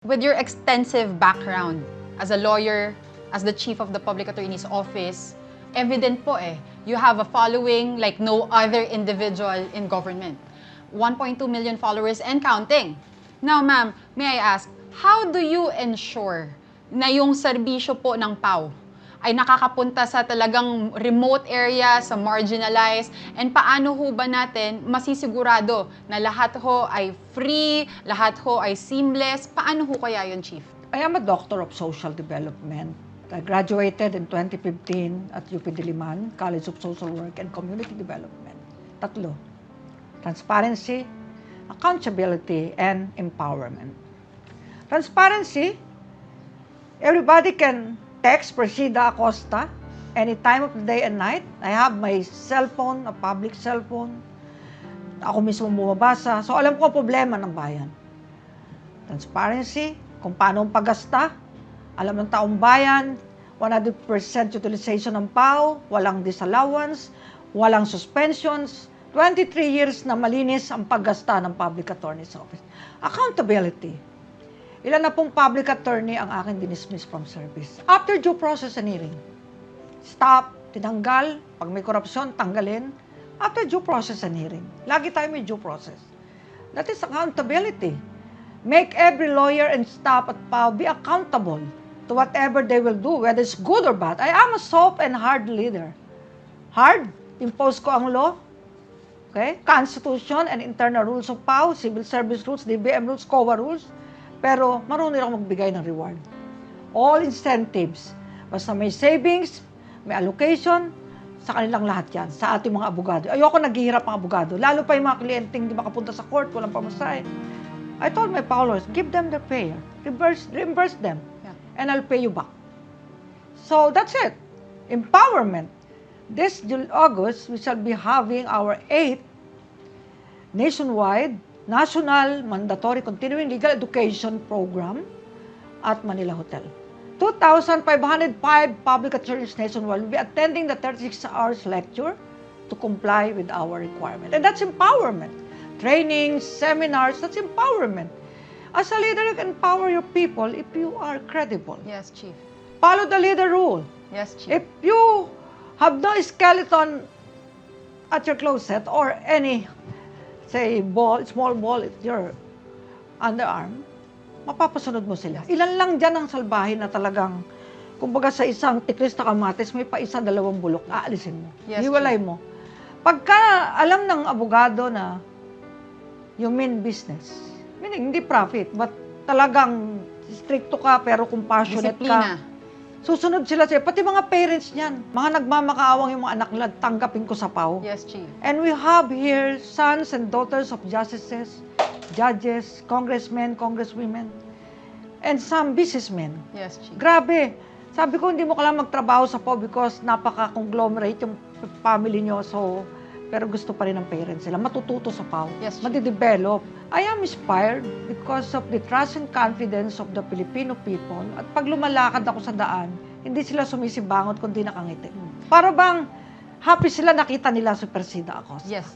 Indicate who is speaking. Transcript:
Speaker 1: With your extensive background as a lawyer, as the chief of the Public Attorney's Office, evident po you have a following like no other individual in government. 1.2 million followers and counting. Now, ma'am, may I ask, how do you ensure na yung serbisyo po ng PAW ay nakakapunta sa talagang remote area, sa marginalized, and paano ho ba natin masisigurado na lahat ho ay free, lahat ho ay seamless? Paano ho kaya yun, Chief?
Speaker 2: I am a doctor of social development. I graduated in 2015 at UP Diliman, College of Social Work and Community Development. Tatlo. Transparency, accountability, and empowerment. Transparency, everybody can text Presida Acosta any time of the day and night. I have my cell phone, a public cell phone. Ako mismo bumabasa. So alam ko ang problema ng bayan. Transparency, kung paano ang paggasta. Alam ng taong bayan, 100% utilization ng PAW, walang disallowance, walang suspensions, 23 years na malinis ang paggasta ng Public Attorney's Office. Accountability. Ilan na pong public attorney ang akin dinismiss from service. After due process and hearing, stop, tinanggal, pag may korupsyon, tanggalin. After due process and hearing, lagi tayo may due process. That is accountability. Make every lawyer and staff at PAW be accountable to whatever they will do, whether it's good or bad. I am a soft and hard leader. Hard, impose ko ang law, okay? Constitution and internal rules of PAW, civil service rules, DBM rules, COA rules. Pero marunong ako magbigay ng reward. All incentives. Basta may savings, may allocation, sa kanilang lahat yan, sa ating mga abogado. Ayoko naghihirap ang abogado. Lalo pa yung mga kliyenteng di makapunta sa court, walang pamasahe. I told my followers, give them their pay. Reimburse them. Yeah. And I'll pay you back. So that's it. Empowerment. This August, we shall be having our 8th nationwide National Mandatory Continuing Legal Education Program at Manila Hotel. 2,505 public attorneys nationwide will be attending the 36 hours lecture to comply with our requirement. And that's empowerment. Trainings, seminars, that's empowerment. As a leader, you can empower your people if you are credible.
Speaker 1: Yes, Chief.
Speaker 2: Follow the leader rule.
Speaker 1: Yes, Chief.
Speaker 2: If you have no skeleton at your closet or any say, small ball at your underarm, mapapasunod mo sila. Ilan lang dyan ang salbahin na talagang, kumbaga sa isang tiklis na kamatis, may pa isa, dalawang bulok, aalisin mo.
Speaker 1: Yes,
Speaker 2: hiwalay mo. Pagka alam ng abogado na you mean business, meaning hindi profit, but talagang stricto ka pero compassionate
Speaker 1: Disiplina.
Speaker 2: ka, susunod sila sa'yo. Pati mga parents niyan, mga nagmamakaawang yung mga anak nila, tanggapin ko sa PAW.
Speaker 1: Yes, Chief.
Speaker 2: And we have here sons and daughters of justices, judges, congressmen, congresswomen, and some businessmen.
Speaker 1: Yes, Chief.
Speaker 2: Grabe. Sabi ko, hindi mo kailangan magtrabaho sa PAW because napaka-conglomerate yung family nyo. So, pero gusto pa rin ng parents sila. Matututo sa PAW.
Speaker 1: Yes, Chief.
Speaker 2: Madidevelop. I am inspired because of the trust and confidence of the Filipino people. At pag lumalakad ako sa daan, hindi sila sumisibangot kundi nakangiti. Para bang happy sila nakita nila si Presida Acosta.
Speaker 1: Yes.